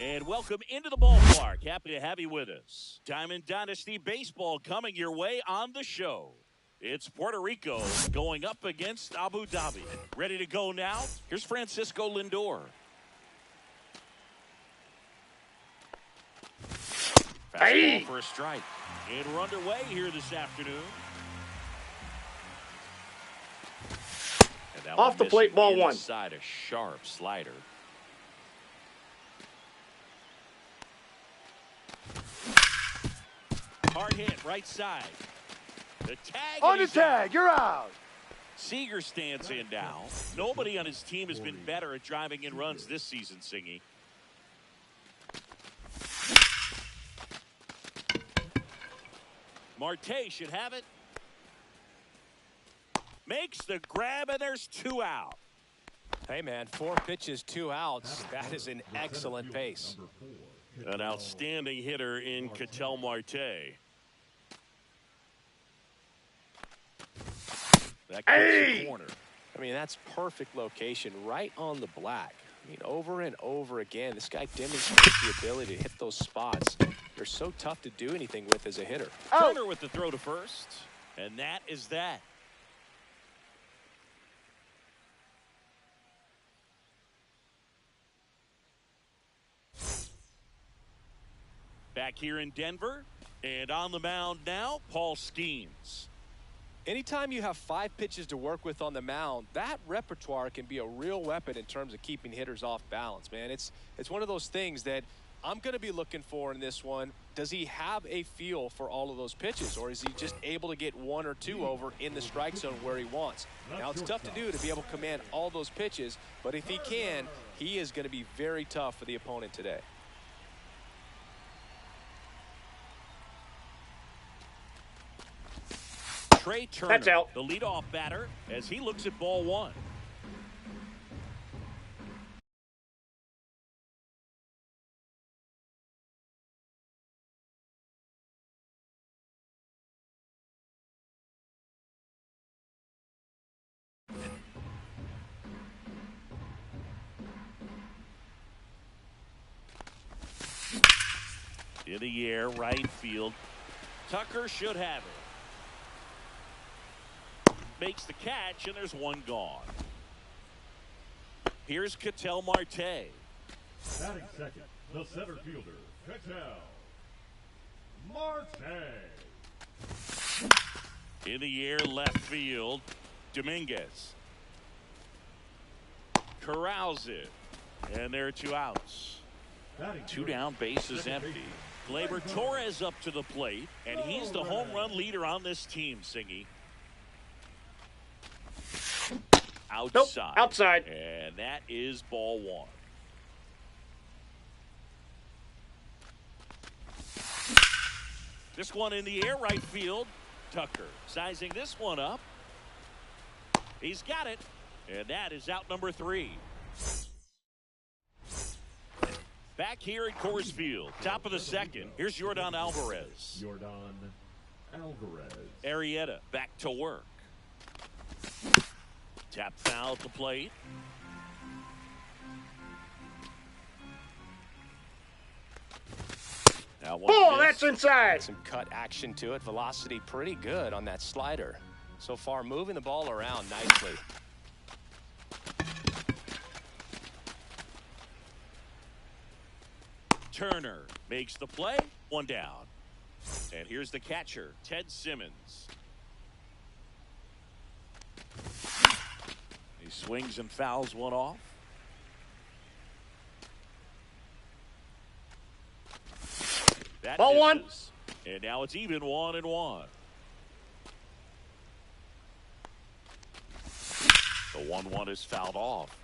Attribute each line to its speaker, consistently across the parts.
Speaker 1: And welcome into the ballpark. Happy to have you with us. Diamond Dynasty Baseball coming your way on the show. It's Puerto Rico going up against Abu Dhabi. Ready to go now? Here's Francisco Lindor. Fastball for a strike. And we're underway here this afternoon. And
Speaker 2: off the plate, ball one.
Speaker 1: Inside a sharp slider. Hard hit, right side. The tag.
Speaker 2: On the tag, you're out.
Speaker 1: Seager stands in now. Nobody on his team has been better at driving in runs this season, Singy. Marte should have it. Makes the grab, and there's 2 out.
Speaker 3: Hey, man, 4 pitches, 2 outs. That is an excellent pace.
Speaker 1: An outstanding hitter in Ketel Marte. That goes the corner.
Speaker 3: I mean, that's perfect location, right on the black. I mean, over and over again, this guy demonstrates the ability to hit those spots. They're so tough to do anything with as a hitter.
Speaker 1: Turner with the throw to first, and that is that. Back here in Denver, and on the mound now, Paul Skeens.
Speaker 3: Anytime you have 5 pitches to work with on the mound, that repertoire can be a real weapon in terms of keeping hitters off balance, man. It's one of those things that I'm going to be looking for in this one. Does he have a feel for all of those pitches, or is he just able to get 1 or 2 over in the strike zone where he wants? Now, it's tough to do to be able to command all those pitches, but if he can, he is going to be very tough for the opponent today.
Speaker 1: Trey Turner,
Speaker 2: that's out.
Speaker 1: The leadoff batter, as he looks at ball 1. In the air, right field. Tucker should have it. Makes the catch, and there's 1 gone. Here's Ketel Marte.
Speaker 4: Batting second, the center fielder, Ketel Marte.
Speaker 1: In the air, left field, Dominguez. Corrals it, and there are 2 outs. 2 down, base is empty. Gleyber Torres up to the plate, and he's the home run leader on this team, Singy. Outside.
Speaker 2: Nope, outside.
Speaker 1: And that is ball 1. This one in the air, right field. Tucker sizing this one up. He's got it. And that is out number 3. Back here at Coors Field, top of the second. Here's Yordan Alvarez.
Speaker 4: Yordan Alvarez.
Speaker 1: Arrieta back to work. Tap foul at the plate. Now
Speaker 2: that's inside.
Speaker 3: Some cut action to it. Velocity pretty good on that slider. So far, moving the ball around nicely.
Speaker 1: Turner makes the play. 1 down. And here's the catcher, Ted Simmons. He swings and fouls one off. That
Speaker 2: ball
Speaker 1: misses. 1. And now it's even 1-1. The 1-1 is fouled off.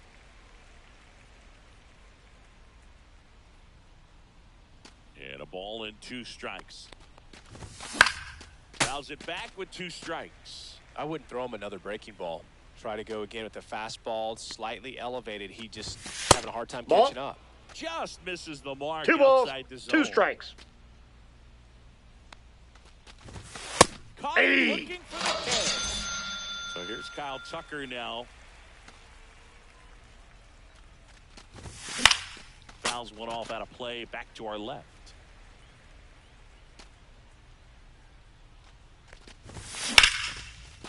Speaker 1: And a ball and 2 strikes. Fouls it back with 2 strikes.
Speaker 3: I wouldn't throw him another breaking ball. Try to go again with the fastball, slightly elevated. He just having a hard time catching up.
Speaker 1: Just misses the mark.
Speaker 2: 2 balls,
Speaker 1: outside the zone.
Speaker 2: 2 strikes.
Speaker 1: Looking for the catch. So here's Kyle Tucker now. fouls one off out of play. Back to our left.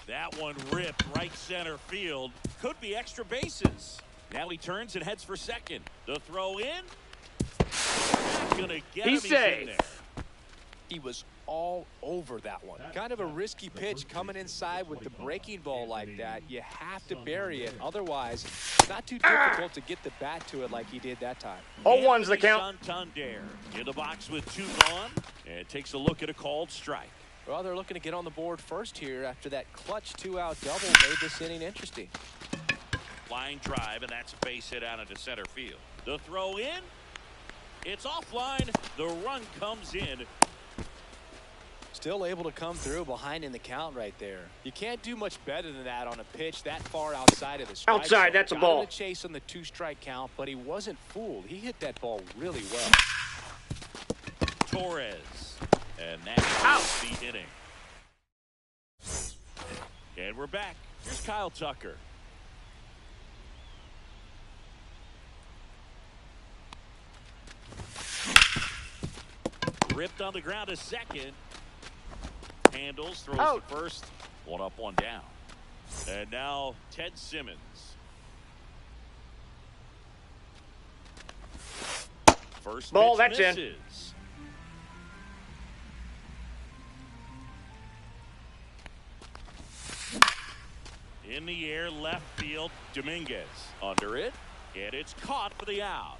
Speaker 1: That one ripped right center field. Could be extra bases. Now he turns and heads for second. The throw in. Gonna get him.
Speaker 2: He's safe.
Speaker 1: In there.
Speaker 3: He was all over that one. Kind of a risky pitch coming inside with the breaking ball like that. You have to bury it. Otherwise, it's not too difficult to get the bat to it like he did that time.
Speaker 2: 0-1's the count.
Speaker 1: Santander in the box with 2 gone. And takes a look at a called strike.
Speaker 3: Well, they're looking to get on the board first here after that clutch 2-out double made this inning interesting.
Speaker 1: Line drive, and that's a base hit out into center field. The throw in. It's offline. The run comes in.
Speaker 3: Still able to come through behind in the count right there. You can't do much better than that on a pitch that far outside of the strike.
Speaker 2: Outside, that's a ball.
Speaker 3: Got to chase on the 2-strike count, but he wasn't fooled. He hit that ball really well.
Speaker 1: Torres. And that's the inning. And we're back. Here's Kyle Tucker. Ripped on the ground to second. Handles, throws
Speaker 2: out
Speaker 1: to first. 1 up, 1 down. And now Ted Simmons. First
Speaker 2: ball,
Speaker 1: pitch
Speaker 2: that's
Speaker 1: misses. In the air, left field, Dominguez under it, and it's caught for the out.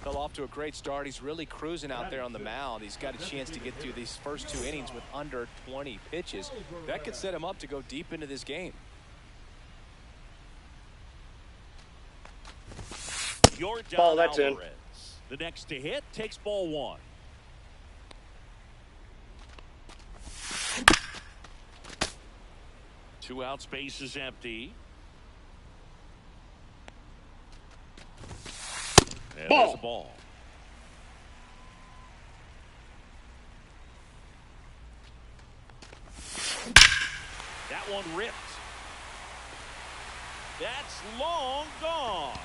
Speaker 3: Fell off to a great start. He's really cruising out there on the mound. He's got a chance to get through these first 2 innings with under 20 pitches. That could set him up to go deep into this game.
Speaker 1: Yordan
Speaker 2: Ball, that's in.
Speaker 1: Alvarez. The next to hit takes ball 1. Two out, space is empty. And
Speaker 2: ball.
Speaker 1: There's a ball. That one ripped. That's long gone.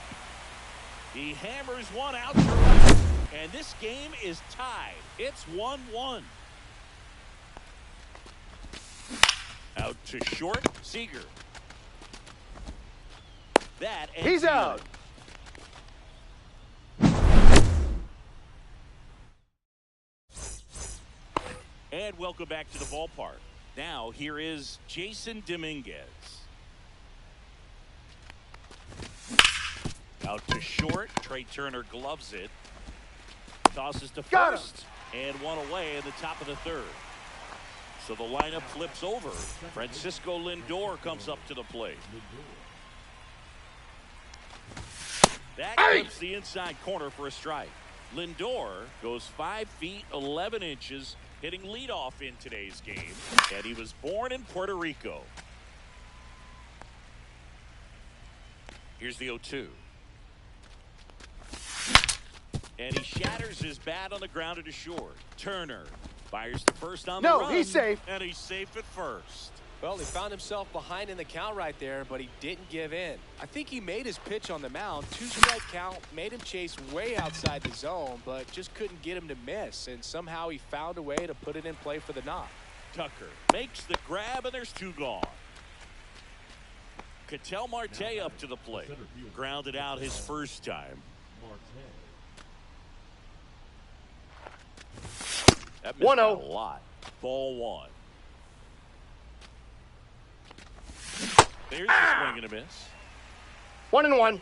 Speaker 1: He hammers one out to right. And this game is tied. It's 1-1. Out to short, Seager. That
Speaker 2: He's out.
Speaker 1: And welcome back to the ballpark. Now here is Jason Dominguez. Out to short. Trey Turner gloves it. Tosses to
Speaker 2: Got
Speaker 1: first. And one away in the top of the 3rd. So the lineup flips over. Francisco Lindor comes up to the plate. That clips the inside corner for a strike. Lindor goes 5 feet 11 inches, hitting leadoff in today's game. And he was born in Puerto Rico. Here's the 0-2. And he shatters his bat on the ground to short. Turner fires to first on the run.
Speaker 2: No, he's safe.
Speaker 1: And he's safe at first.
Speaker 3: Well, he found himself behind in the count right there, but he didn't give in. I think he made his pitch on the mound. 2-strike count, made him chase way outside the zone, but just couldn't get him to miss. And somehow he found a way to put it in play for the knock.
Speaker 1: Tucker makes the grab, and there's 2 gone. Ketel Marte up to the plate. Grounded out his first time. That missed
Speaker 2: 1-0.
Speaker 1: a lot. Ball 1. There's a swing and a miss.
Speaker 2: 1-1.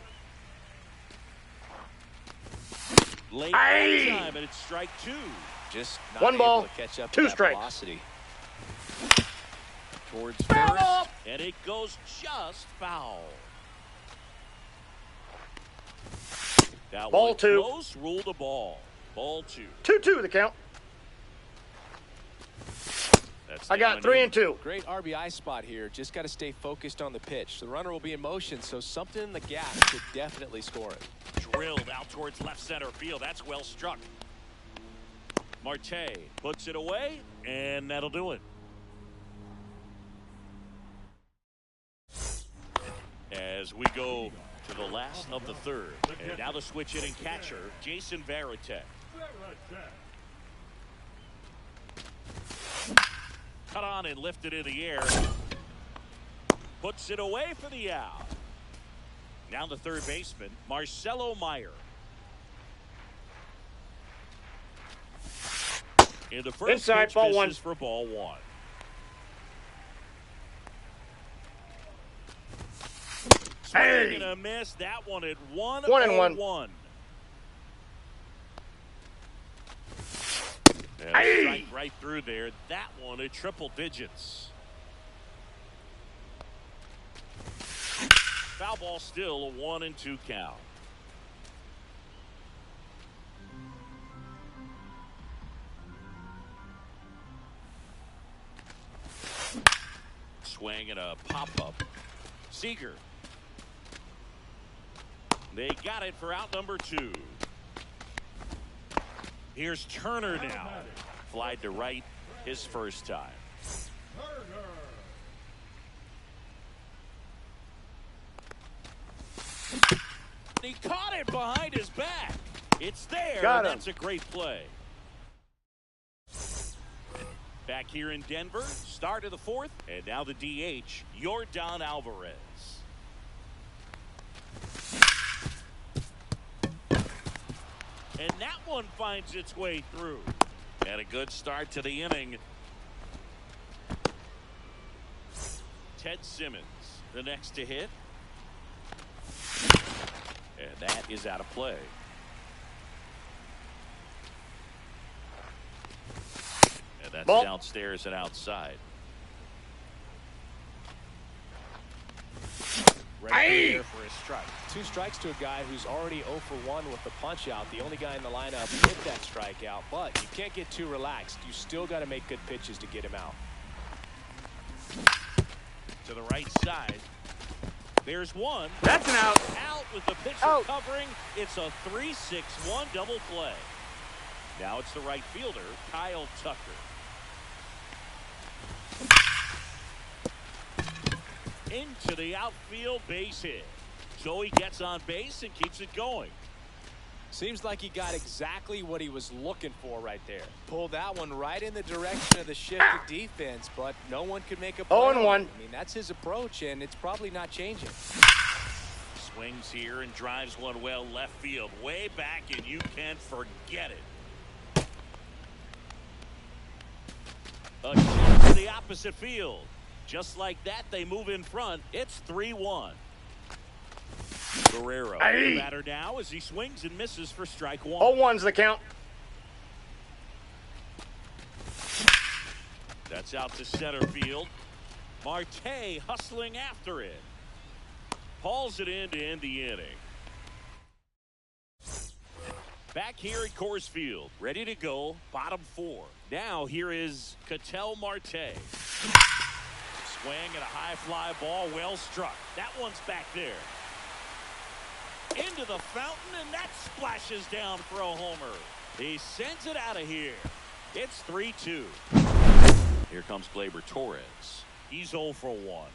Speaker 1: Late time, and it's strike 2.
Speaker 3: Just not
Speaker 2: 1
Speaker 3: able
Speaker 2: ball,
Speaker 3: to catch up
Speaker 2: 2
Speaker 3: to that
Speaker 2: strikes.
Speaker 3: velocity.
Speaker 1: Towards first, and it goes just foul. That
Speaker 2: Ball
Speaker 1: one
Speaker 2: 2.
Speaker 1: close, rule the ball. Ball 2.
Speaker 2: 2-2 the count.
Speaker 1: That's
Speaker 2: I got 3 and 2.
Speaker 3: Great RBI spot here. Just got to stay focused on the pitch. The runner will be in motion, so something in the gap could definitely score it.
Speaker 1: Drilled out towards left center field. That's well struck. Marte puts it away, and that'll do it. As we go after the last of the third. And now the switch hitting catcher, Jason Varitek. Cut on and lifted in the air. Puts it away for the out. Now the third baseman, Marcelo Meyer. In the first
Speaker 2: Inside,
Speaker 1: pitch,
Speaker 2: ball one.
Speaker 1: misses for ball one. Swing and a miss. That one at 1-1. And a strike right through there. That one at triple digits. Foul ball, still a 1-2 count. Swing and a pop-up. Seager. They got it for out number 2. Here's Turner now. Flied to right his first time. He caught it behind his back. It's there.
Speaker 2: Got him.
Speaker 1: That's a great play. Back here in Denver, start of the fourth, and now the DH, Yordan Alvarez. And that one finds its way through. And a good start to the inning. Ted Simmons, the next to hit. And that is out of play. And that's
Speaker 2: Ball.
Speaker 1: downstairs and outside.
Speaker 3: Right there for a strike. 2 strikes to a guy who's already 0 for 1 with the punch out. The only guy in the lineup with that strikeout. But you can't get too relaxed. You still got to make good pitches to get him out.
Speaker 1: To the right side. There's one.
Speaker 2: That's an out.
Speaker 1: Out with the pitcher
Speaker 2: Out.
Speaker 1: covering. It's a 3-6-1 double play. Now it's the right fielder, Kyle Tucker. Into the outfield, base hit. So he gets on base and keeps it going.
Speaker 3: Seems like he got exactly what he was looking for right there. Pulled that one right in the direction of the shifted defense, but no one could make a play.
Speaker 2: 0-1.
Speaker 3: I mean, that's his approach, and it's probably not changing.
Speaker 1: Swings here and drives one well left field. Way back, and you can't forget it. A shift to the opposite field. Just like that, they move in front. It's 3-1. Guerrero, the batter now as he swings and misses for strike 1.
Speaker 2: 0-1's the count.
Speaker 1: That's out to center field. Marte hustling after it. Hauls it in to end the inning. Back here at Coors Field, ready to go, bottom 4. Now here is Ketel Marte. Swing and a high fly ball, well struck. That one's back there. Into the fountain, and that splashes down for a homer. He sends it out of here. It's 3-2. Here comes Gleyber Torres. He's 0 for 1.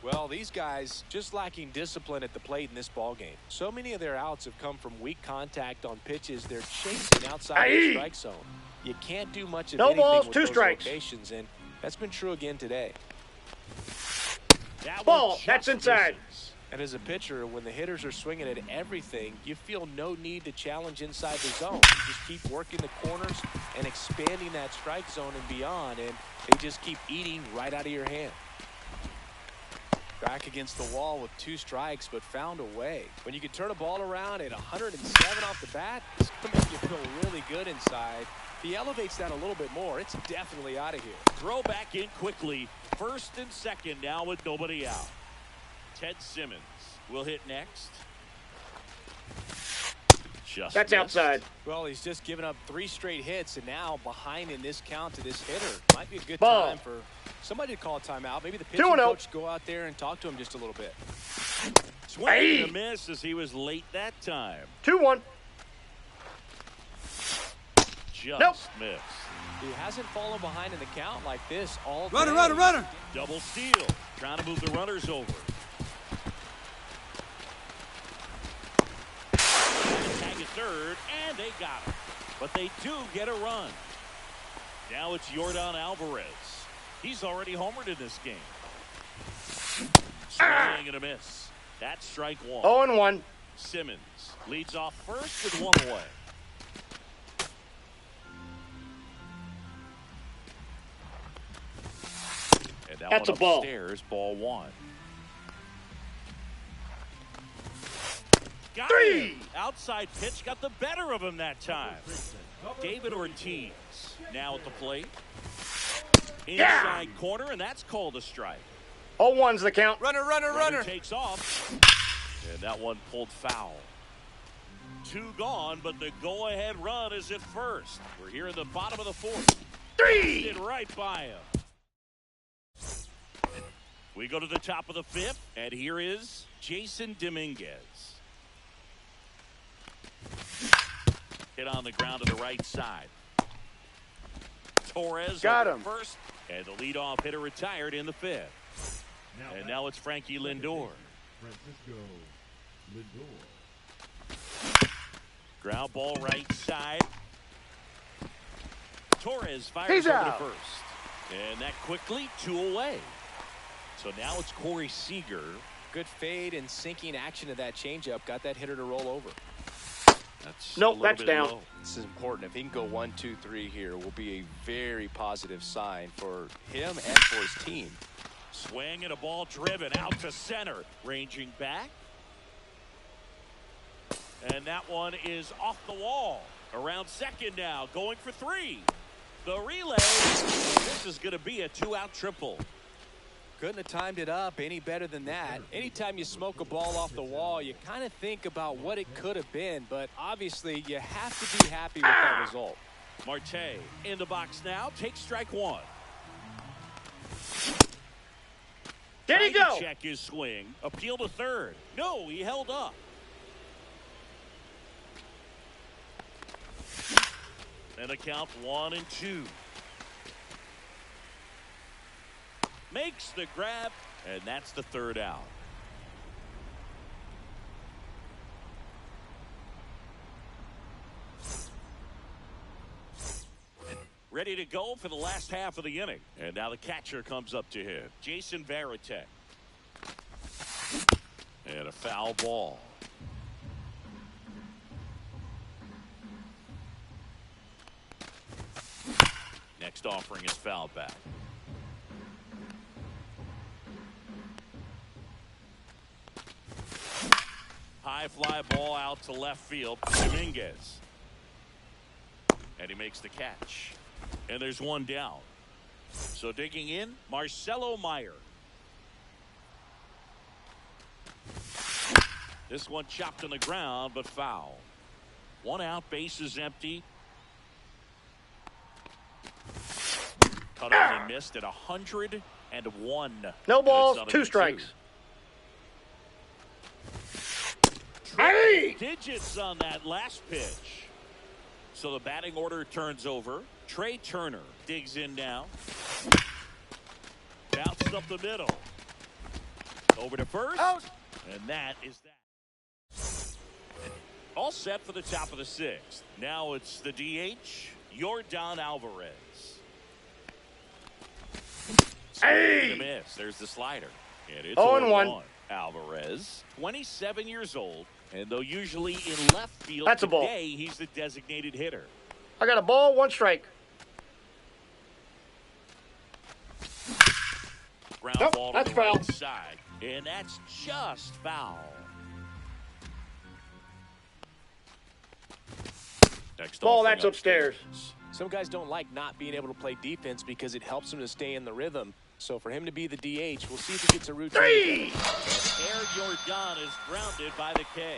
Speaker 3: Well, these guys just lacking discipline at the plate in this ballgame. So many of their outs have come from weak contact on pitches they're chasing outside the strike zone. You can't do much of
Speaker 2: No
Speaker 3: anything
Speaker 2: balls,
Speaker 3: with
Speaker 2: 2
Speaker 3: those
Speaker 2: strikes.
Speaker 3: locations, and that's been true again today.
Speaker 1: That
Speaker 2: Ball,
Speaker 1: one just
Speaker 2: that's inside.
Speaker 1: misses.
Speaker 3: And as a pitcher, when the hitters are swinging at everything, you feel no need to challenge inside the zone. You just keep working the corners and expanding that strike zone and beyond, and they just keep eating right out of your hand. Back against the wall with 2 strikes, but found a way. When you can turn a ball around at 107 off the bat, it's going to make you feel really good inside. If he elevates that a little bit more, it's definitely out of here.
Speaker 1: Throw back in quickly. First and second now with nobody out. Ted Simmons will hit next. Just
Speaker 2: That's
Speaker 1: missed.
Speaker 2: outside.
Speaker 3: Well, he's just given up 3 straight hits, and now behind in this count to this hitter. Might be a good
Speaker 2: Ball.
Speaker 3: time for somebody to call a timeout. Maybe the pitching
Speaker 2: 2-0.
Speaker 3: coach go out there and talk to him just a little bit.
Speaker 1: Swing and a miss as he was late that time.
Speaker 2: 2-1.
Speaker 1: just missed.
Speaker 3: He hasn't fallen behind in the count like this all day.
Speaker 5: Runner.
Speaker 1: Double steal. Trying to move the runners over. Tag at third, and they got him. But they do get a run. Now it's Yordan Alvarez. He's already homered in this game. Swing and a miss. That's strike one.
Speaker 2: 0-1.
Speaker 1: Simmons leads off first with one away. And
Speaker 2: That's
Speaker 1: one
Speaker 2: a ball.
Speaker 1: upstairs, ball one. Got
Speaker 2: Three.
Speaker 1: him. Outside pitch got the better of him that time. David Ortiz now at the plate. Inside corner, and that's called a strike.
Speaker 2: 0-1's the count.
Speaker 3: Runner.
Speaker 1: Takes off. And that one pulled foul. Two gone, but the go-ahead run is at first. We're here in the bottom of the fourth.
Speaker 2: 3.
Speaker 1: Did right by him. We go to the top of the fifth, and here is Jason Dominguez. Hit on the ground to the right side. Torres
Speaker 2: Got
Speaker 1: over
Speaker 2: him.
Speaker 1: first, and the leadoff hitter retired in the fifth. And now it's Frankie Lindor.
Speaker 4: Francisco Lindor.
Speaker 1: Ground ball right side. Torres fires
Speaker 2: He's
Speaker 1: over
Speaker 2: out.
Speaker 1: to first. And that quickly, two away. So now it's Corey Seager.
Speaker 3: Good fade and sinking action of that changeup. Got that hitter to roll over.
Speaker 1: That's
Speaker 2: Nope,
Speaker 1: a little
Speaker 2: that's
Speaker 1: bit
Speaker 2: down.
Speaker 1: low.
Speaker 3: This is important. If he can go 1, 2, 3 here, will be a very positive sign for him and for his team.
Speaker 1: Swing and a ball driven out to center. Ranging back. And that one is off the wall. Around second now. Going for three. The relay. This is going to be a two-out triple.
Speaker 3: Couldn't have timed it up any better than that. Anytime you smoke a ball off the wall, you kind of think about what it could have been, but obviously you have to be happy with that result.
Speaker 1: Marte in the box now. Takes strike one.
Speaker 2: There you
Speaker 1: Trying to
Speaker 2: go.
Speaker 1: check his swing. Appeal to third. No, he held up. And the count 1-2. Makes the grab, and that's the third out. Ready to go for the last half of the inning. And now the catcher comes up to hit. Jason Varitek. And a foul ball. Next offering is fouled back. High fly ball out to left field. Dominguez. And he makes the catch. And there's one down. So digging in, Marcelo Meyer. This one chopped on the ground, but foul. One out, base is empty. Cut on and missed at 101.
Speaker 2: No balls,
Speaker 1: That's
Speaker 2: 2 strikes.
Speaker 1: 2.
Speaker 2: Hey!
Speaker 1: Digits on that last pitch. So the batting order turns over. Trey Turner digs in now. Bounced up the middle. Over to first.
Speaker 2: Out.
Speaker 1: And that is that. All set for the top of the sixth. Now it's the DH, Yordan Alvarez.
Speaker 2: Hey!
Speaker 1: The miss. There's the slider. And it's
Speaker 2: 0-1.
Speaker 1: Alvarez, 27 years old, and though usually in left field,
Speaker 2: That's a ball.
Speaker 1: today he's the designated hitter.
Speaker 2: I got a ball, 1 strike.
Speaker 1: Ground
Speaker 2: Nope,
Speaker 1: ball to
Speaker 2: that's
Speaker 1: the
Speaker 2: foul.
Speaker 1: right side, and that's just foul. Next
Speaker 2: Ball,
Speaker 1: offering
Speaker 2: that's upstairs.
Speaker 3: Some guys don't like not being able to play defense because it helps them to stay in the rhythm. So for him to be the DH, we'll see if he gets a routine.
Speaker 2: 3.
Speaker 1: Air Yordan is grounded by the K.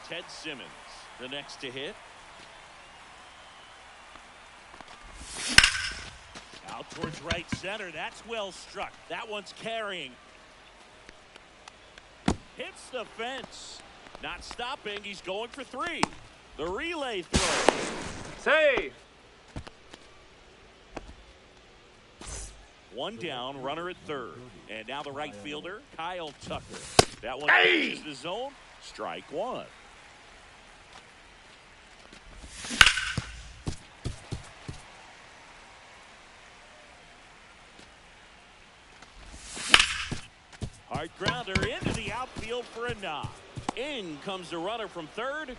Speaker 1: Ted Simmons, the next to hit. Out towards right center. That's well struck. That one's carrying. Hits the fence. Not stopping. He's going for 3. The relay throw.
Speaker 2: Save.
Speaker 1: One down, runner at third. And now the right fielder, Kyle Tucker. That one
Speaker 2: Hey!
Speaker 1: pitches the zone. Strike one. Hard grounder into the outfield for a knock. In comes the runner from third.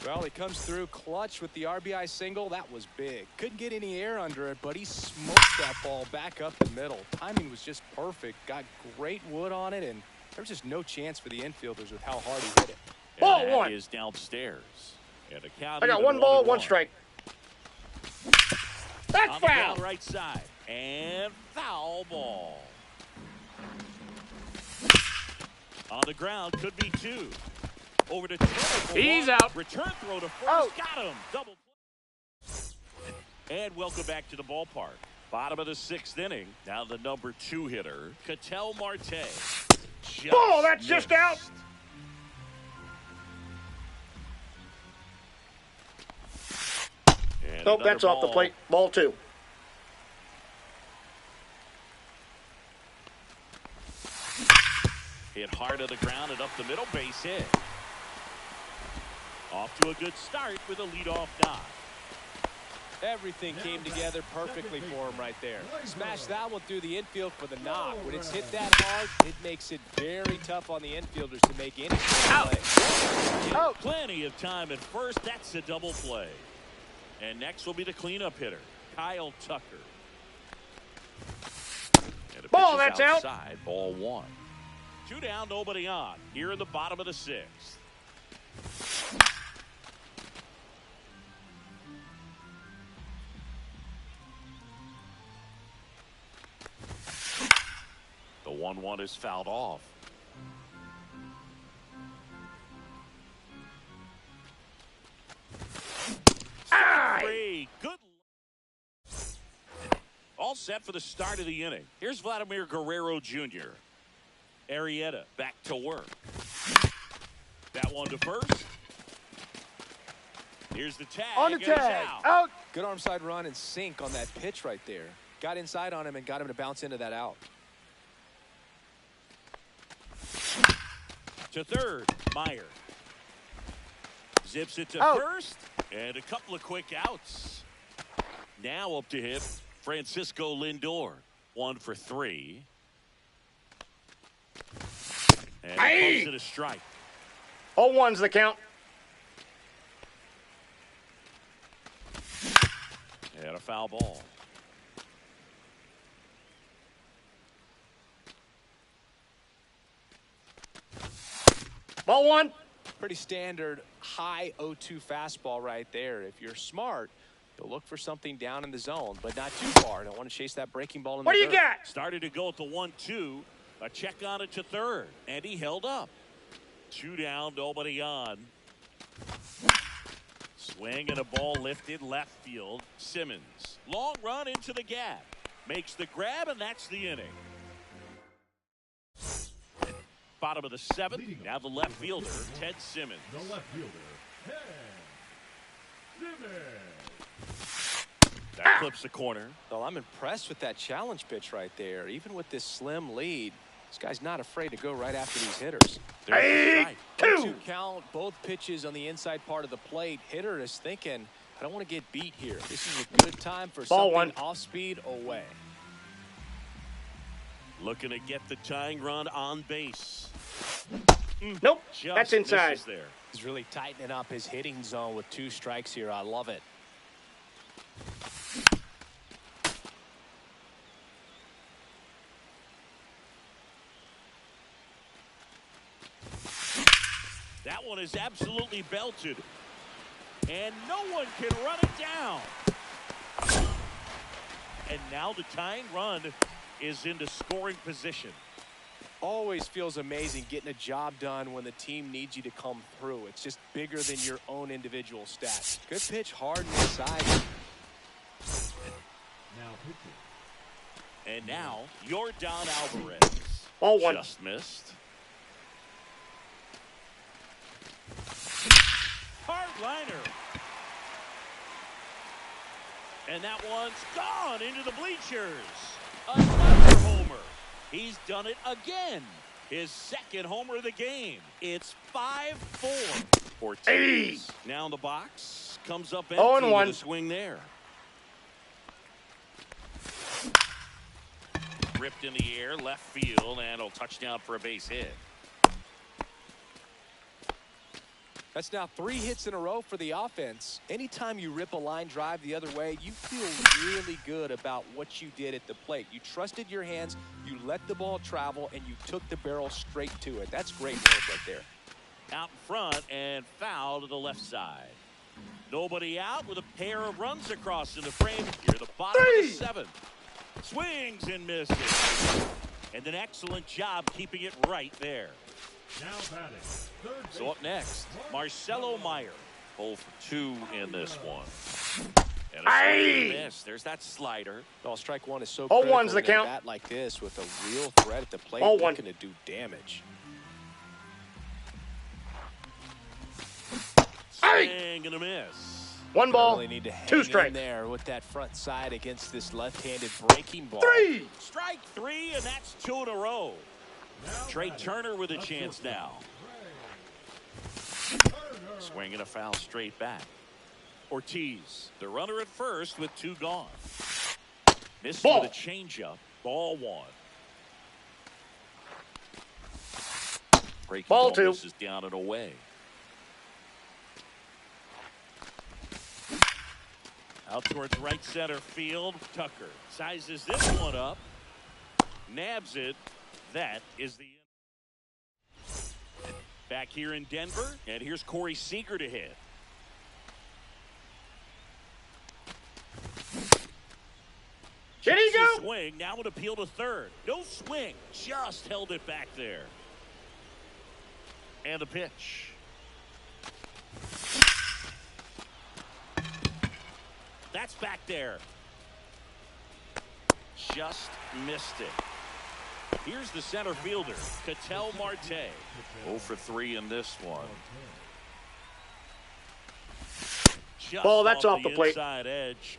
Speaker 3: Well, he comes through clutch with the RBI single. That was big. Couldn't get any air under it, but he smoked that ball back up the middle. Timing was just perfect. Got great wood on it, and there was just no chance for the infielders with how hard he hit it.
Speaker 1: And
Speaker 2: Ball
Speaker 1: that
Speaker 2: one.
Speaker 1: is downstairs. And a count
Speaker 2: I got
Speaker 1: even,
Speaker 2: one ball, one
Speaker 1: 1-1.
Speaker 2: strike. That's
Speaker 1: On the ground,
Speaker 2: foul.
Speaker 1: right side. And foul ball. On the ground, could be two. Over to Turner.
Speaker 2: He's out.
Speaker 1: Return throw to first.
Speaker 2: Out.
Speaker 1: Got him. Double play. And welcome back to the ballpark. Bottom of the sixth inning. Now the number 2 hitter, Ketel Marte.
Speaker 2: Oh, that's just out.
Speaker 1: And
Speaker 2: Nope,
Speaker 1: another
Speaker 2: that's off the
Speaker 1: ball.
Speaker 2: plate. Ball 2.
Speaker 1: Hit hard to the ground and up the middle, base hit. Off to a good start with a leadoff knock.
Speaker 3: Everything came together perfectly for him right there. Smashed that one through the infield for the knock. When it's hit that hard, it makes it very tough on the infielders to make any play.
Speaker 2: Out.
Speaker 1: Plenty of time at first. That's a double play. And next will be the cleanup hitter, Kyle Tucker. And a
Speaker 2: Ball,
Speaker 1: pitch is
Speaker 2: that's out.
Speaker 1: outside. Ball 1. 2 down, nobody on. Here in the bottom of the 6th. The 1-1 is fouled off. Three. Good. All set for the start of the inning. Here's Vladimir Guerrero Jr. Arrieta back to work. That one to first. Here's the tag.
Speaker 2: On the
Speaker 1: and he's
Speaker 2: tag.
Speaker 1: out.
Speaker 2: Out.
Speaker 3: Good arm side run and sink on that pitch right there. Got inside on him and got him to bounce into that out.
Speaker 1: To third, Meyer. Zips it to
Speaker 2: Out.
Speaker 1: first. And a couple of quick outs. Now up to him, Francisco Lindor. 1 for 3. And
Speaker 2: Aye.
Speaker 1: comes to the strike.
Speaker 2: 0-1's the count.
Speaker 1: And a foul ball.
Speaker 2: Ball 1.
Speaker 3: Pretty standard high 0-2 fastball right there. If you're smart, you'll look for something down in the zone, but not too far. Don't want to chase that breaking ball in
Speaker 2: What
Speaker 3: the
Speaker 2: do you
Speaker 3: dirt.
Speaker 2: got?
Speaker 1: Started to go at the 1-2. A check on it to third. And he held up. 2 down, nobody on. Swing and a ball lifted left field. Simmons. Long run into the gap. Makes the grab, and that's the inning. Bottom of the 7th. Now the left fielder, Ted Simmons.
Speaker 4: The left fielder, Ted Simmons.
Speaker 1: That clips the corner.
Speaker 3: Well, I'm impressed with that challenge pitch right there. Even with this slim lead, this guy's not afraid to go right after these hitters.
Speaker 1: There's the strike.
Speaker 2: 2.
Speaker 3: 2 count, both pitches on the inside part of the plate. Hitter is thinking, I don't want to get beat here. This is a good time for
Speaker 2: Ball
Speaker 3: something
Speaker 2: 1.
Speaker 3: off speed away.
Speaker 1: Looking to get the tying run on base.
Speaker 2: Nope.
Speaker 1: Just
Speaker 2: That's inside.
Speaker 1: misses there.
Speaker 3: He's really tightening up his hitting zone with 2 strikes here. I love it.
Speaker 1: That one is absolutely belted. And no one can run it down. And now the tying run is into scoring position.
Speaker 3: Always feels amazing getting a job done when the team needs you to come through. It's just bigger than your own individual stats. Good pitch, hard and inside.
Speaker 4: Now pitching.
Speaker 1: And now, Yordan Alvarez.
Speaker 2: Ball 1.
Speaker 1: Just missed. liner. And that one's gone into the bleachers. Another homer. He's done it again. His second homer of the game. It's 5-4. Ortiz now in the box. Comes up empty with a swing there. Ripped in the air, left field, and a touchdown for a base hit.
Speaker 3: That's now 3 hits in a row for the offense. Anytime you rip a line drive the other way, you feel really good about what you did at the plate. You trusted your hands, you let the ball travel, and you took the barrel straight to it. That's great work right there.
Speaker 1: Out in front and foul to the left side. Nobody out with a pair of runs across in the frame. Here, the bottom of the 7th. Swings and misses. And an excellent job keeping it right there.
Speaker 4: Now batting, third
Speaker 1: So up next, Marcelo Meyer. 0 for 2 in this one. And a swing and miss. There's that slider.
Speaker 3: Well, strike one is so
Speaker 2: 0-1's
Speaker 3: critical
Speaker 2: the
Speaker 3: in a
Speaker 2: count.
Speaker 3: bat like this with a real threat at the plate,
Speaker 2: 0-1.
Speaker 3: looking to do damage.
Speaker 1: Swing and a miss.
Speaker 2: 1 ball,
Speaker 3: Really need to hang
Speaker 2: 2
Speaker 3: in
Speaker 2: strikes.
Speaker 3: there with that front side against this left-handed breaking ball.
Speaker 2: 3.
Speaker 1: Strike 3, and that's 2 in a row. Trey Turner with a chance now. Swing and a foul straight back. Ortiz, the runner at first with 2 gone. Missed
Speaker 2: Ball.
Speaker 1: with a changeup. Ball 1. Breaking
Speaker 2: Ball 2.
Speaker 1: misses down and away. Out towards right center field. Tucker sizes this one up. Nabs it. That is the end. Back here in Denver. And here's Corey Seager to hit.
Speaker 2: Did he
Speaker 1: Just
Speaker 2: go?
Speaker 1: a swing. Now an appeal to third. No swing. Just held it back there. And the pitch. That's back there. Just missed it. Here's the center fielder, Ketel Marte. 0 for 3 in this one. Just
Speaker 2: Ball, that's off the plate.
Speaker 1: Inside edge.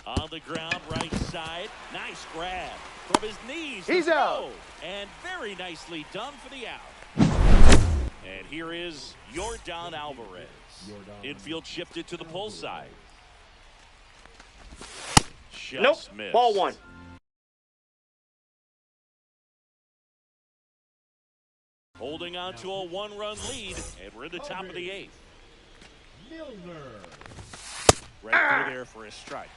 Speaker 1: On the ground, right side. Nice grab from his knees.
Speaker 2: He's out.
Speaker 1: And very nicely done for the out. And here is Yordan Alvarez. Infield shifted to the pull side. Just
Speaker 2: Nope.
Speaker 1: missed.
Speaker 2: Ball 1.
Speaker 1: Holding on to a 1-run lead, and we're in the top of the 8th.
Speaker 4: Milner.
Speaker 1: Right through there for a strike.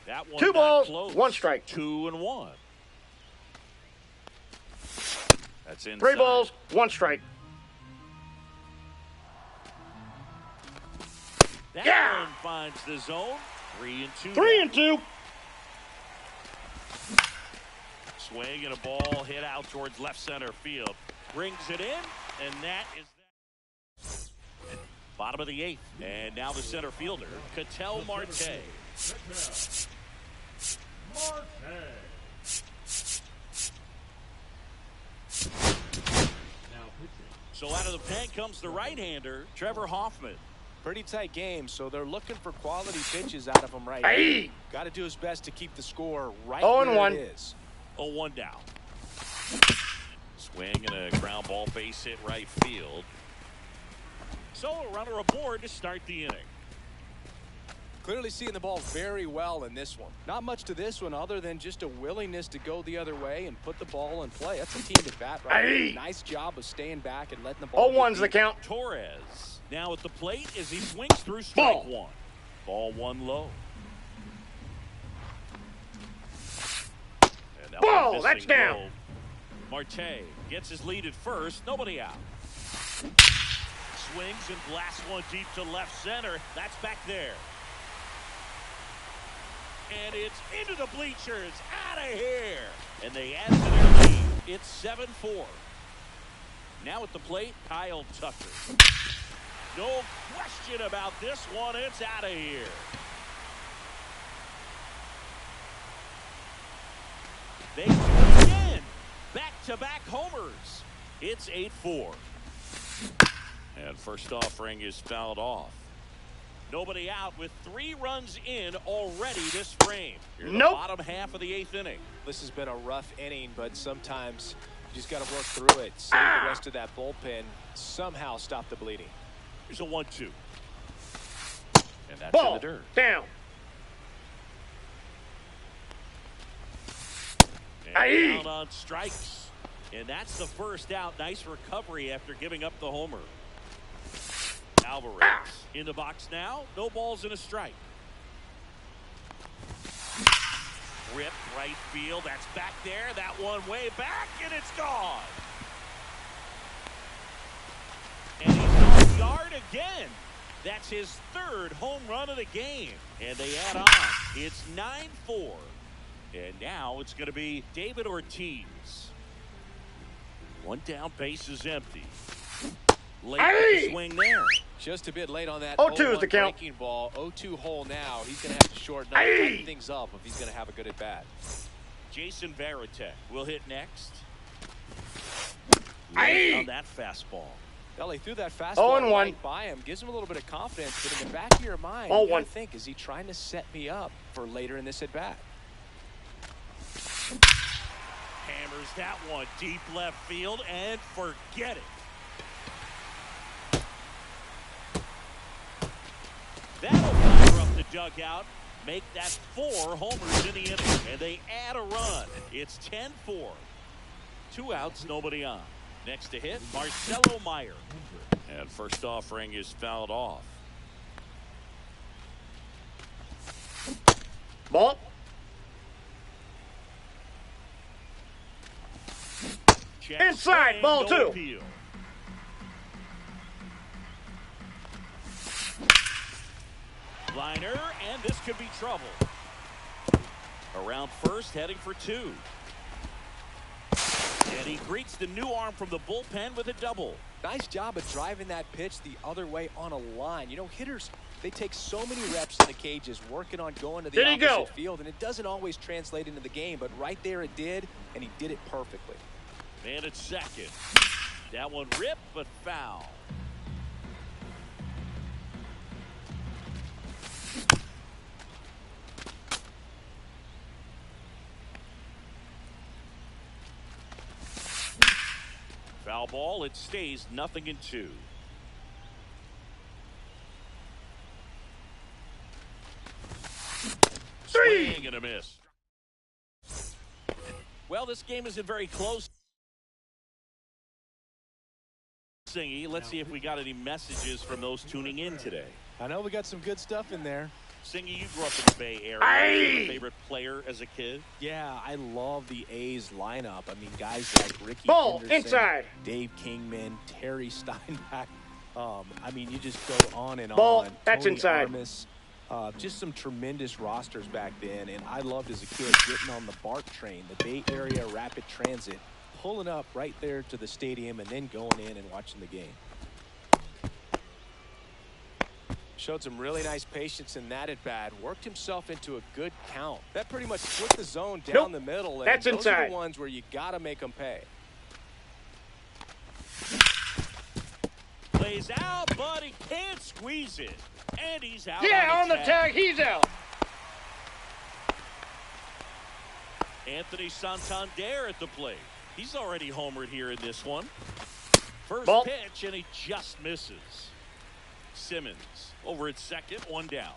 Speaker 1: That one
Speaker 2: 2
Speaker 1: not
Speaker 2: balls,
Speaker 1: close.
Speaker 2: 1 strike.
Speaker 1: 2-1. That's inside.
Speaker 2: 3 balls, 1 strike.
Speaker 1: That
Speaker 2: Yeah.
Speaker 1: one finds the zone. 3-2.
Speaker 2: 3-2.
Speaker 1: Swing and a ball hit out towards left center field. Brings it in, and that is that. Bottom of the 8th. And now the center fielder, Ketel Marte.
Speaker 4: Marte. Now pitching.
Speaker 1: So out of the pen comes the right-hander, Trevor Hoffman.
Speaker 3: Pretty tight game, so they're looking for quality pitches out of him right
Speaker 2: Hey.
Speaker 3: now. Got to do his best to keep the score right
Speaker 2: 0-1.
Speaker 3: where it is.
Speaker 1: 0-1 down. Swing and a ground ball base hit right field. So a runner aboard to start the inning.
Speaker 3: Clearly seeing the ball very well in this one. Not much to this one other than just a willingness to go the other way and put the ball in play. That's a team at bat right
Speaker 2: Hey.
Speaker 3: there. Nice job of staying back and letting the ball
Speaker 2: 0-1's the
Speaker 3: get deep.
Speaker 2: count.
Speaker 1: Torres now at the plate as he swings through strike
Speaker 2: Ball.
Speaker 1: 1. Ball 1 low. And that
Speaker 2: Ball,
Speaker 1: one
Speaker 2: that's
Speaker 1: missing
Speaker 2: down.
Speaker 1: low. Marte gets his lead at first. Nobody out. Swings and blasts one deep to left center. That's back there. And it's into the bleachers. Out of here. And they add to their lead. It's 7-4. Now at the plate, Kyle Tucker. No question about this one. It's out of here. back-to-back homers. It's 8-4. And first offering is fouled off. Nobody out with 3 runs in already this frame. You're in the bottom half of the 8th inning.
Speaker 3: This has been a rough inning, but sometimes you just got to work through it. Save the rest of that bullpen. Somehow stop the bleeding.
Speaker 1: Here's a 1-2. And that's
Speaker 2: Ball
Speaker 1: in the dirt.
Speaker 2: down.
Speaker 1: And down on strikes. And that's the first out. Nice recovery after giving up the homer. Alvarez in the box now. No balls and a strike. Rip right field. That's back there. That one way back, and it's gone. And he's off guard again. That's his 3rd home run of the game. And they add on. It's 9-4. And now it's going to be David Ortiz. One down, base is empty. Late with the swing there.
Speaker 3: Just a bit late on that
Speaker 2: 0-2 is the count.
Speaker 3: breaking ball. 0-2 hole now. He's going to have to shorten up, tighten things up if he's going to have a good at bat.
Speaker 1: Jason Varitek will hit next. Late on that fastball.
Speaker 3: Well, he threw that fastball
Speaker 2: 0-1.
Speaker 3: right by him. Gives him a little bit of confidence, but in the back of your mind, you got to think, is he trying to set me up for later in this at bat?
Speaker 1: Hammers that one deep left field and forget it. That'll fire up the dugout. Make that 4 homers in the inning. And they add a run. It's 10-4. 2 outs, nobody on. Next to hit, Marcelo Meyer. And first offering is fouled off.
Speaker 2: Ball.
Speaker 1: Check
Speaker 2: Inside,
Speaker 1: swing,
Speaker 2: ball
Speaker 1: no
Speaker 2: 2.
Speaker 1: appeal. Liner, and this could be trouble. Around first, heading for 2. And he greets the new arm from the bullpen with a double.
Speaker 3: Nice job of driving that pitch the other way on a line. You know, hitters, they take so many reps in the cages working on going to the opposite field, and it doesn't always translate into the game, but right there it did, and he did it perfectly.
Speaker 1: And it's second. That one ripped, but foul. Foul ball. It stays 0-2. Swing and a miss. Well, this game isn't very close. Singy, let's see if we got any messages from those tuning in today.
Speaker 3: I know we got some good stuff in there.
Speaker 1: Singy, you grew up in the Bay Area. Your favorite player as a kid?
Speaker 3: Yeah, I love the A's lineup. I mean, guys like Ricky
Speaker 2: Ball
Speaker 3: Henderson,
Speaker 2: inside.
Speaker 3: Dave Kingman, Terry Steinbach. I mean, you just go on and
Speaker 2: Ball,
Speaker 3: on.
Speaker 2: that's
Speaker 3: Tony
Speaker 2: inside.
Speaker 3: Armas, just some tremendous rosters back then, and I loved as a kid getting on the BART train, the Bay Area Rapid Transit, pulling up right there to the stadium and then going in and watching the game. Showed some really nice patience in that at bat. Worked himself into a good count. That pretty much split the zone down the middle. And
Speaker 2: that's
Speaker 3: those
Speaker 2: inside.
Speaker 3: are the ones where you got to make them pay.
Speaker 1: Plays out, but he can't squeeze it. And he's out.
Speaker 2: Yeah, on the tag, he's out.
Speaker 1: Anthony Santander at the plate. He's already homered here in this one. First
Speaker 2: Ball.
Speaker 1: pitch, and he just misses. Simmons over at second, 1 down.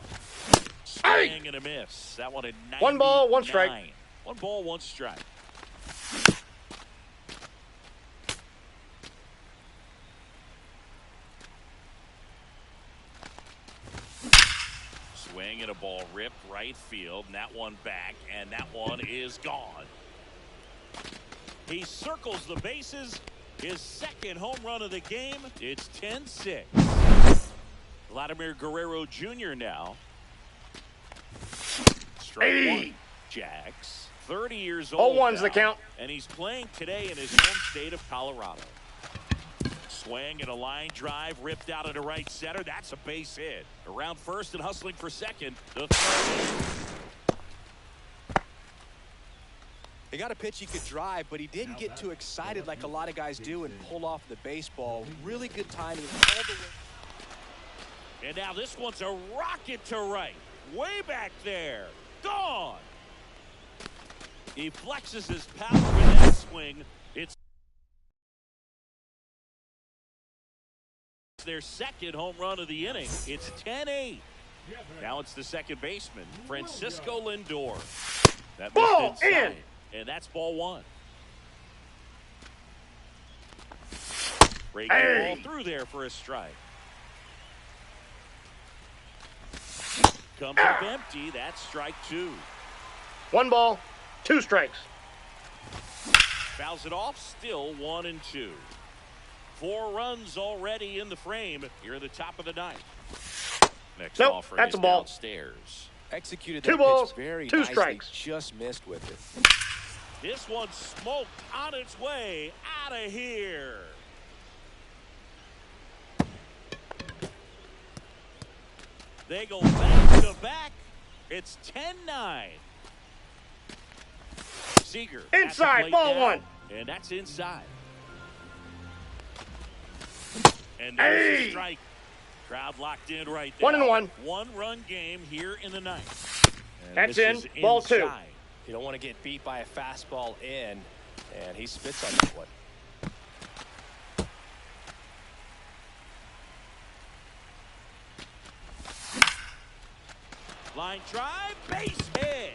Speaker 1: Swing and a miss. That one at 99.
Speaker 2: 1 ball, 1 strike.
Speaker 1: 1 ball, 1 strike. Swing and a ball ripped right field, and that one back, and that one is gone. He circles the bases. His 2nd home run of the game. It's 10-6. Vladimir Guerrero Jr. now. Strike 1. Jags. 30 years old.
Speaker 2: 0-1's
Speaker 1: now,
Speaker 2: the count.
Speaker 1: and he's playing today in his home state of Colorado. Swing and a line drive ripped out into right center. That's a base hit. Around first and hustling for second. The third.
Speaker 3: He got a pitch he could drive, but he didn't get too excited like a lot of guys do and pull off the baseball. Really good timing all the way.
Speaker 1: And now this one's a rocket to right. Way back there. Gone. He flexes his power with that swing. It's their second home run of the inning. It's 10-8. Now it's the second baseman, Francisco Lindor. That
Speaker 2: Ball
Speaker 1: missed inside,
Speaker 2: in.
Speaker 1: and that's ball one. Breaking ball through there for a strike. Comes up empty. That's strike two.
Speaker 2: 1 ball, 2 strikes.
Speaker 1: Fouls it off. Still 1-2. 4 runs already in the frame here in the top of the ninth. Next
Speaker 2: Nope,
Speaker 1: offer
Speaker 2: that's
Speaker 1: is
Speaker 2: a ball.
Speaker 1: downstairs.
Speaker 3: Executed
Speaker 2: 2
Speaker 3: that
Speaker 2: balls,
Speaker 3: pitch very
Speaker 2: 2
Speaker 3: nicely.
Speaker 2: strikes.
Speaker 3: Just missed with it.
Speaker 1: This one's smoked on its way out of here. They go back to back. It's 10-9. Seager at the
Speaker 2: Inside,
Speaker 1: plate
Speaker 2: ball
Speaker 1: now,
Speaker 2: 1.
Speaker 1: and that's inside. And there's a strike. Crowd locked in right there.
Speaker 2: 1-1.
Speaker 1: 1-run game here in the ninth. And
Speaker 2: That's
Speaker 1: this
Speaker 2: in.
Speaker 1: is
Speaker 2: Ball 2.
Speaker 1: inside.
Speaker 3: You don't want to get beat by a fastball in, and he spits on that one.
Speaker 1: Line drive, base hit.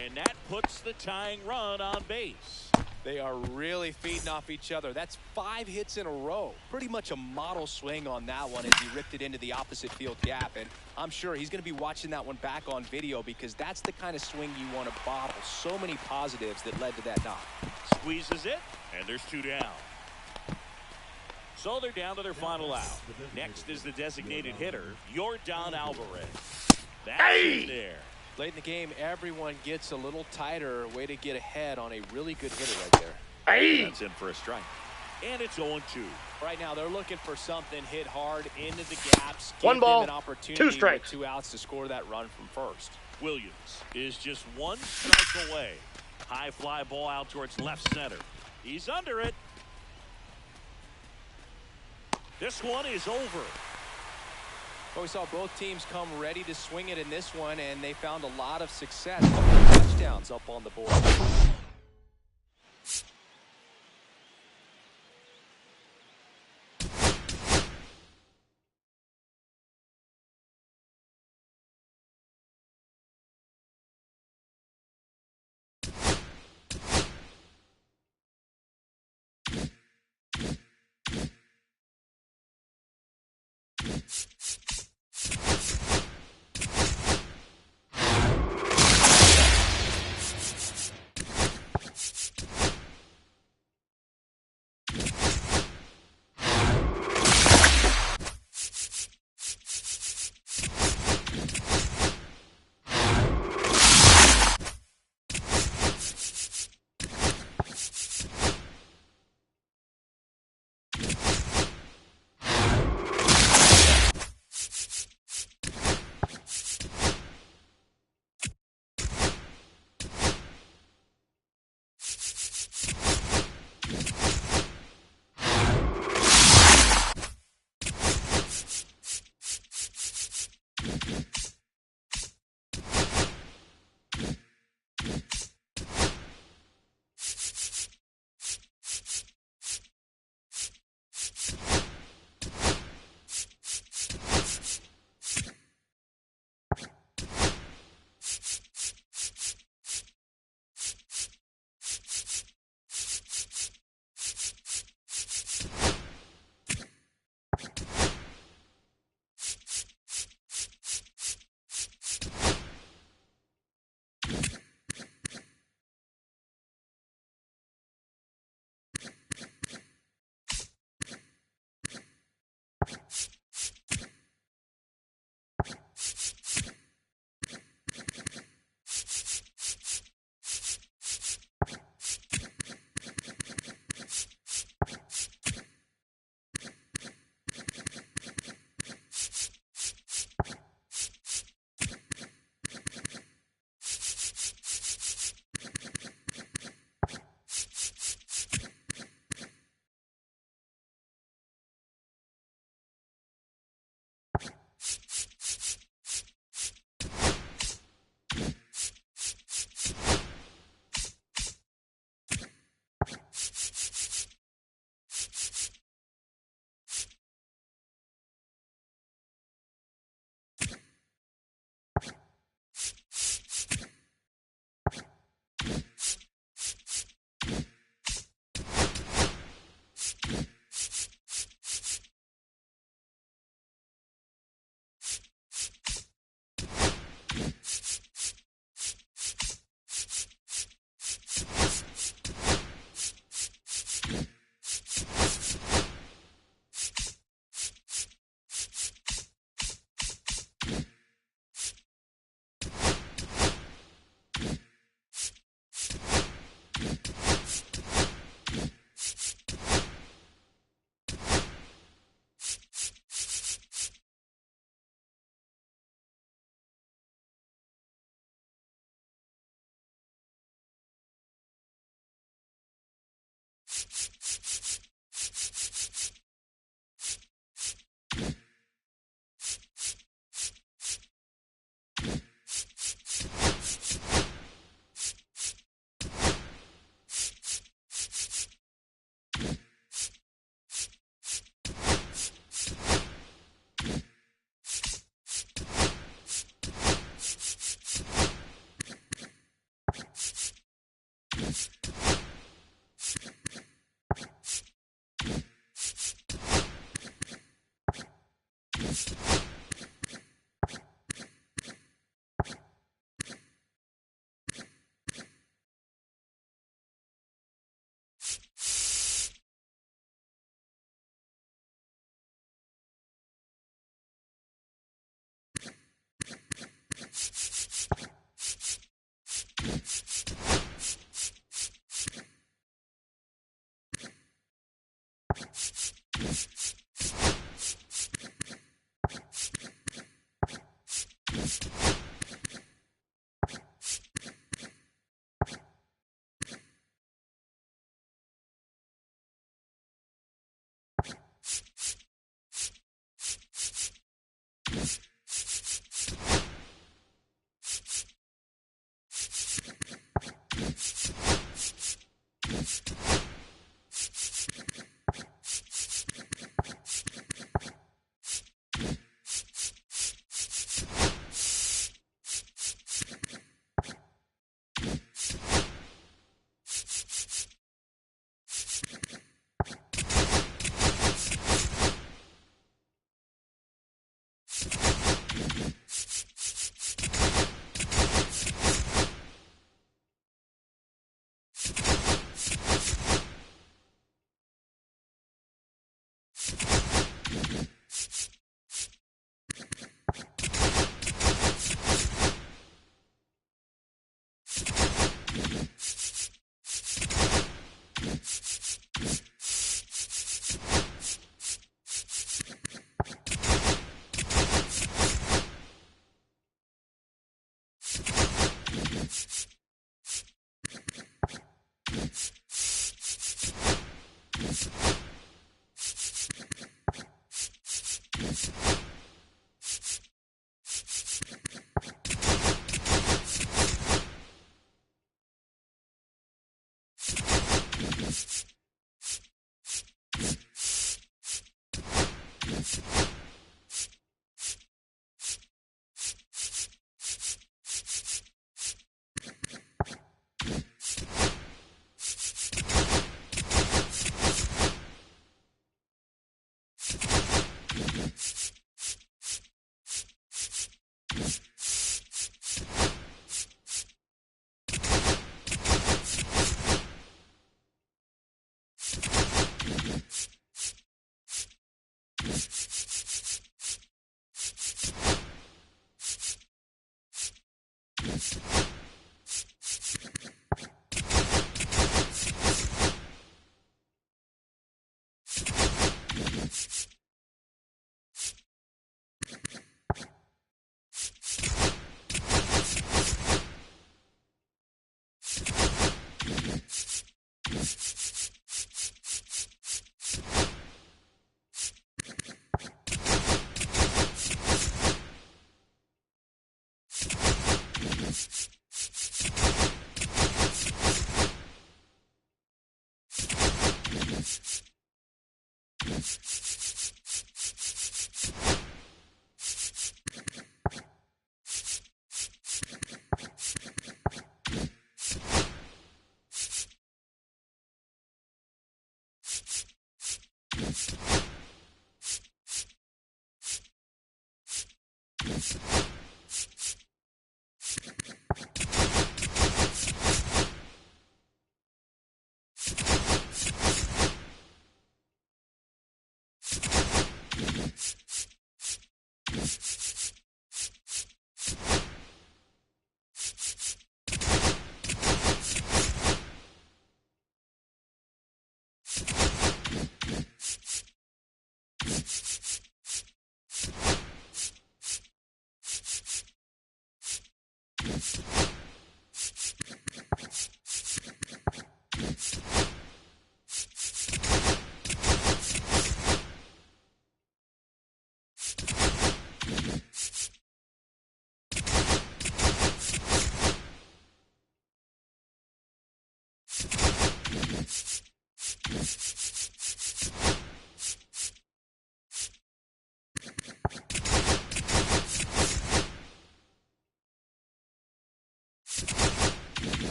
Speaker 1: And that puts the tying run on base.
Speaker 3: They are really feeding off each other. That's 5 hits in a row. Pretty much a model swing on that one as he ripped it into the opposite field gap. And I'm sure he's going to be watching that one back on video because that's the kind of swing you want to bottle. So many positives that led to that knock.
Speaker 1: Squeezes it, and there's 2 down. So they're down to their final out. Next is the designated hitter, Yordan Alvarez. That's in there.
Speaker 3: Late in the game, everyone gets a little tighter. Way to get ahead on a really good hitter right there.
Speaker 1: That's in for a strike. And it's 0-2.
Speaker 3: Right now, they're looking for something hit hard into the gaps. Give
Speaker 2: 1 ball,
Speaker 3: them an opportunity
Speaker 2: 2
Speaker 3: with
Speaker 2: strikes.
Speaker 3: 2 outs to score that run from first.
Speaker 1: Williams is just 1 strike away. High fly ball out towards left center. He's under it. This one is over.
Speaker 3: Well, we saw both teams come ready to swing it in this one, and they found a lot of success. Couple of touchdowns up on the board.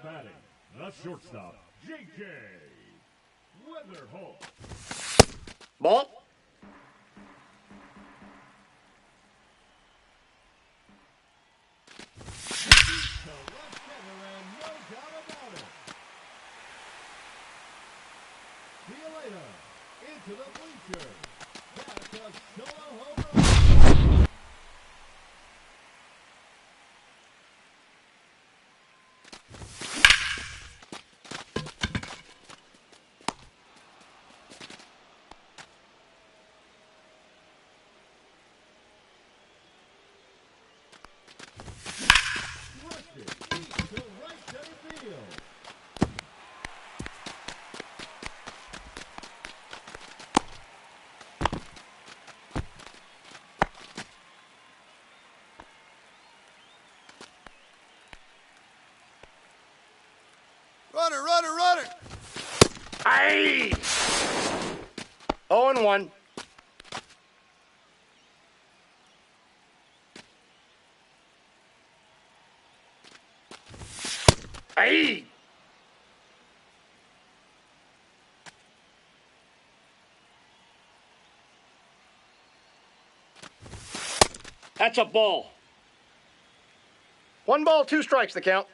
Speaker 4: batting, the shortstop, J.J. Weatherholt.
Speaker 2: Ball.
Speaker 4: To left center and no doubt about it. See you later. Into the bleachers. That's a solo home run. Lifted deep to right center field.
Speaker 5: Runner, runner, runner.
Speaker 2: Aye. 0-1. Aye. That's a ball. 1 ball, 2 strikes, the count.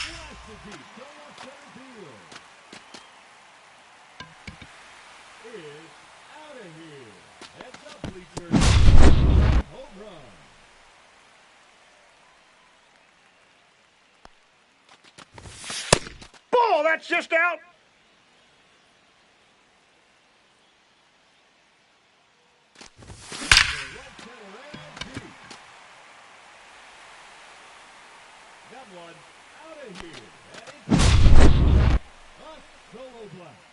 Speaker 4: Blasted deep to left center field. Is out of here. Heads up, bleachers. Home run.
Speaker 2: Ball, that's just out.
Speaker 4: To right center and deep. That one out of here. And it's a solo blast.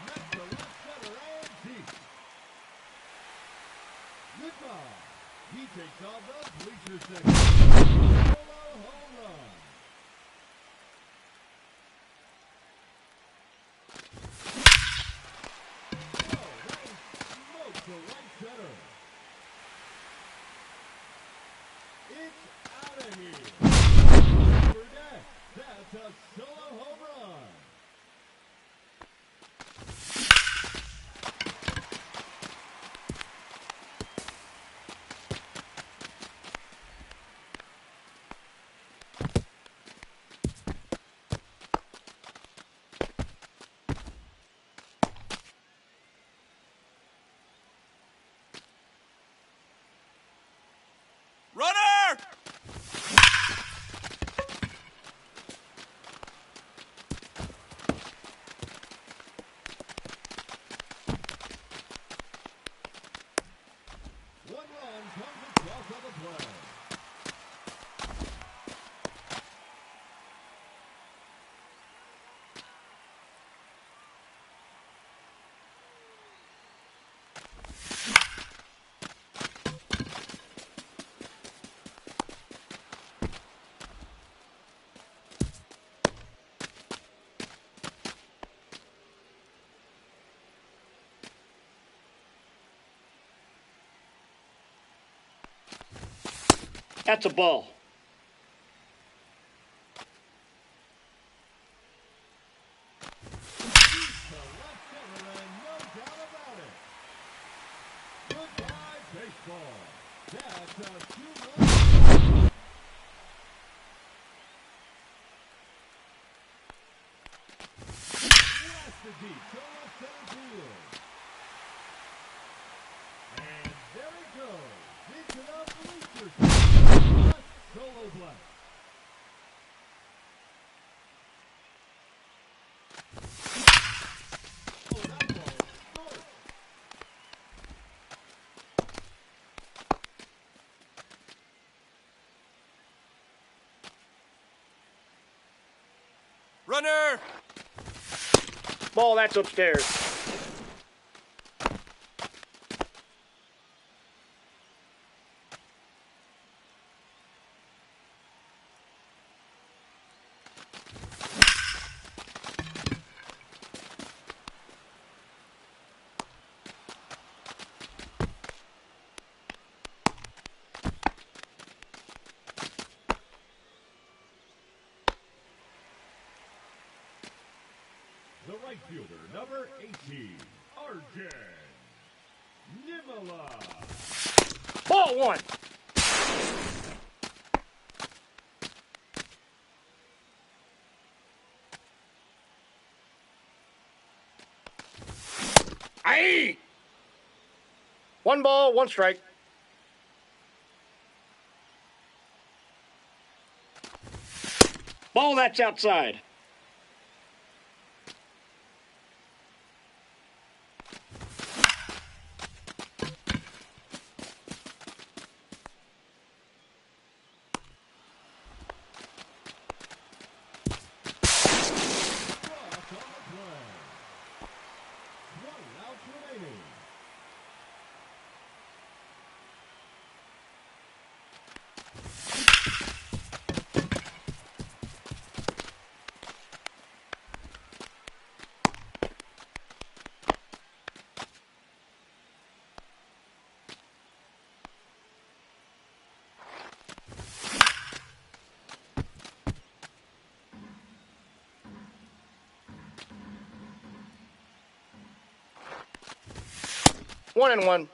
Speaker 4: Left to left center and deep. Goodbye. He takes on the bleacher section. Solo home run. Oh, that is smoked to right center. It's out of here. Burnett, that's a solo home run.
Speaker 5: Runner!
Speaker 4: One run comes across on the play.
Speaker 2: That's a ball.
Speaker 4: To left center and no doubt about it. Goodbye, baseball. That's a 2-run. Blasted deep to left center field. And there it goes. Into the bleachers. A solo blast. Oh, that ball scorched.
Speaker 5: Runner!
Speaker 2: Ball, that's upstairs.
Speaker 4: fielder, number 18, Arjun Nimala.
Speaker 2: Ball one. Aye. 1 ball, 1 strike. Ball that's outside.
Speaker 4: Cross on the play. 1 out remaining.
Speaker 2: One and one.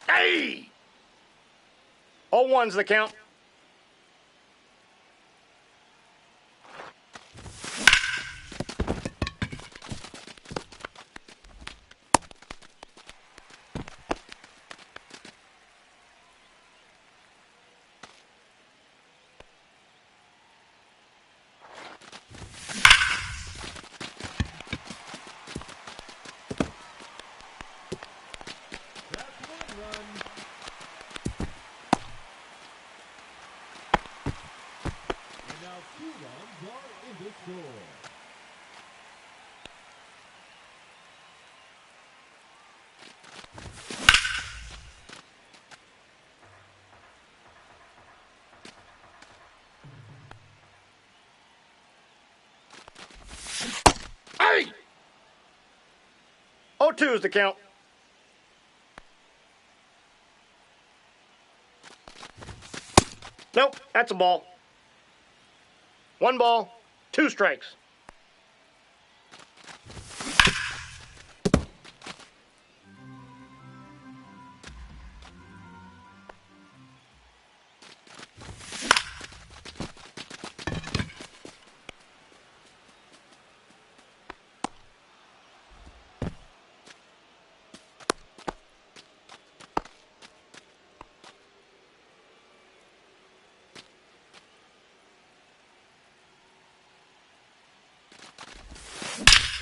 Speaker 2: Hey! 0-1's the count.
Speaker 4: That's 1 run. And now 2 runs are in the score.
Speaker 2: Hey! 0-2's the count. Nope, that's a ball. 1 ball, 2 strikes.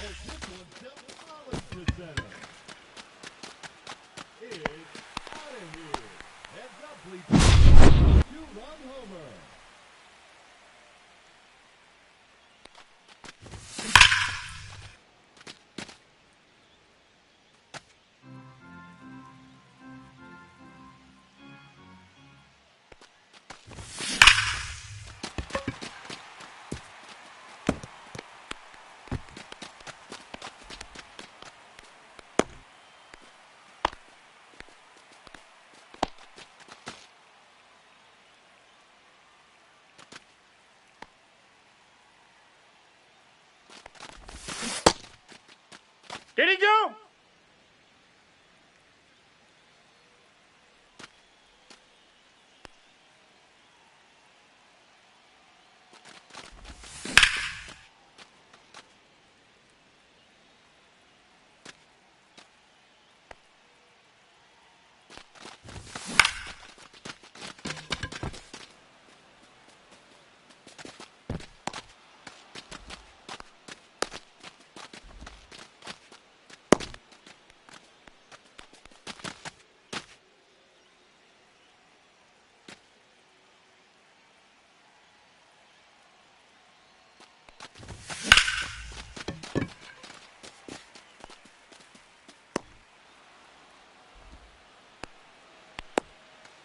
Speaker 4: Oh, this one's demolished for center. It's out of here. And Duffley a 2-run homer.
Speaker 2: Did he go?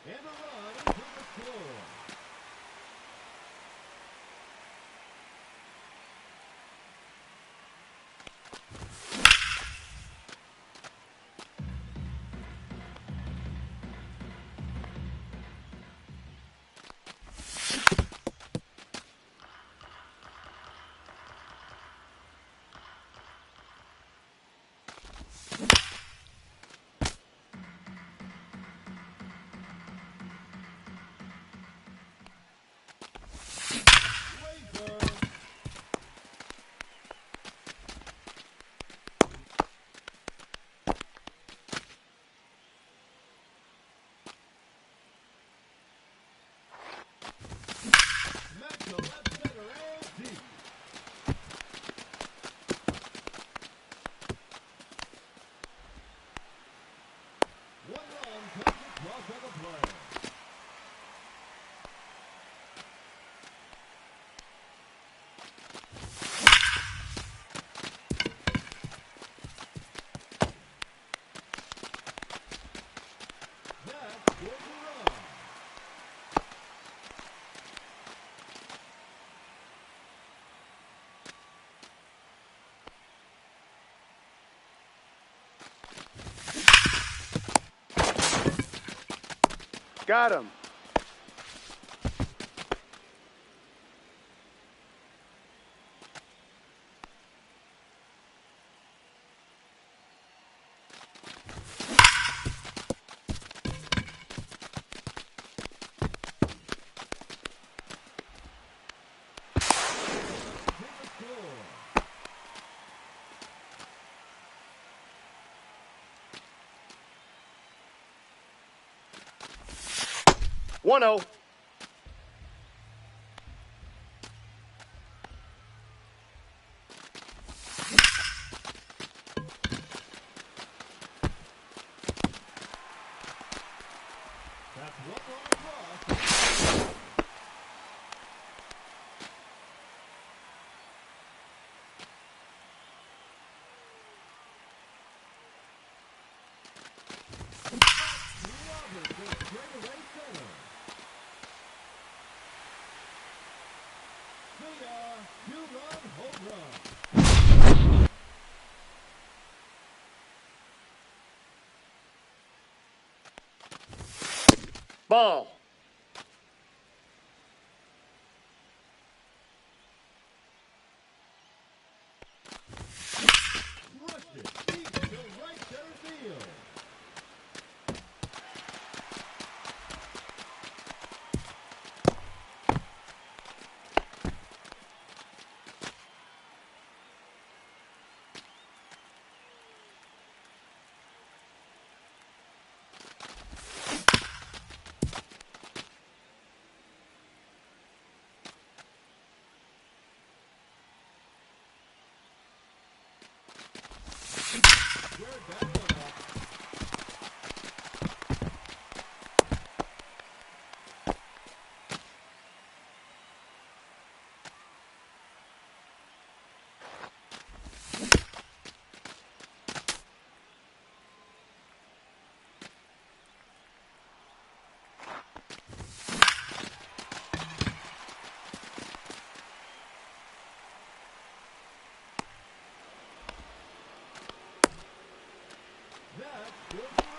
Speaker 4: And a run into the score.
Speaker 2: Got him. One zero.
Speaker 4: That's one run across. Roberts will straightaway center. See ya. Two-run home run.
Speaker 2: Ball.
Speaker 4: Crushed it. Deep to right center field. Squared that one up. That's good to run.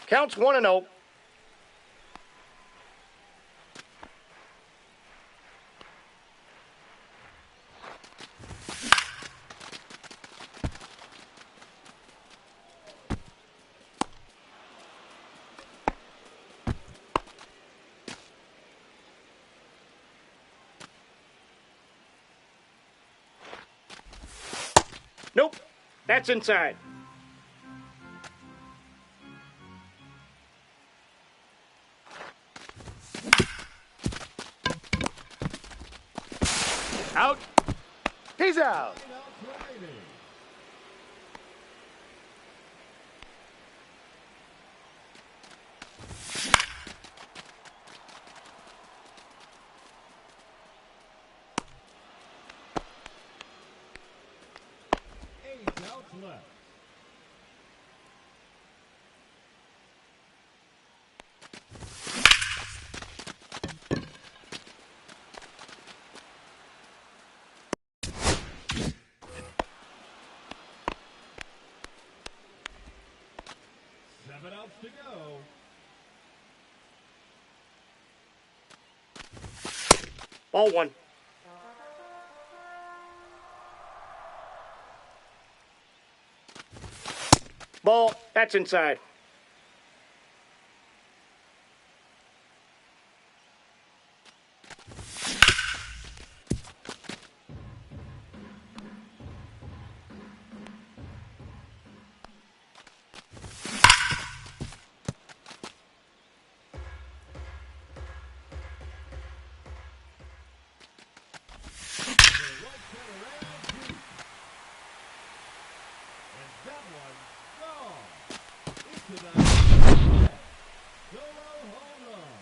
Speaker 2: Counts 1-0. Nope. That's inside. He's out.
Speaker 4: Nine outs remaining. Eight outs left. Seven outs to go.
Speaker 2: Ball one. Ball. That's inside.
Speaker 4: The right center around deep. And that one gone. Into the net. Solo home run.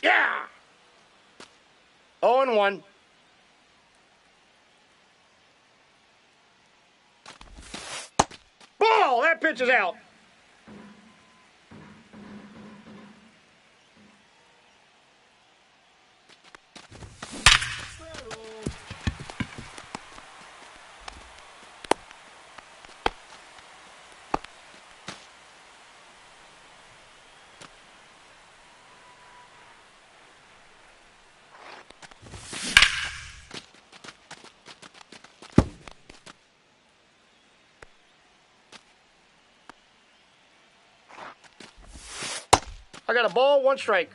Speaker 2: Yeah. 0-1. Ball. That pitch is out.
Speaker 4: Barrel.
Speaker 2: I got a ball, one strike.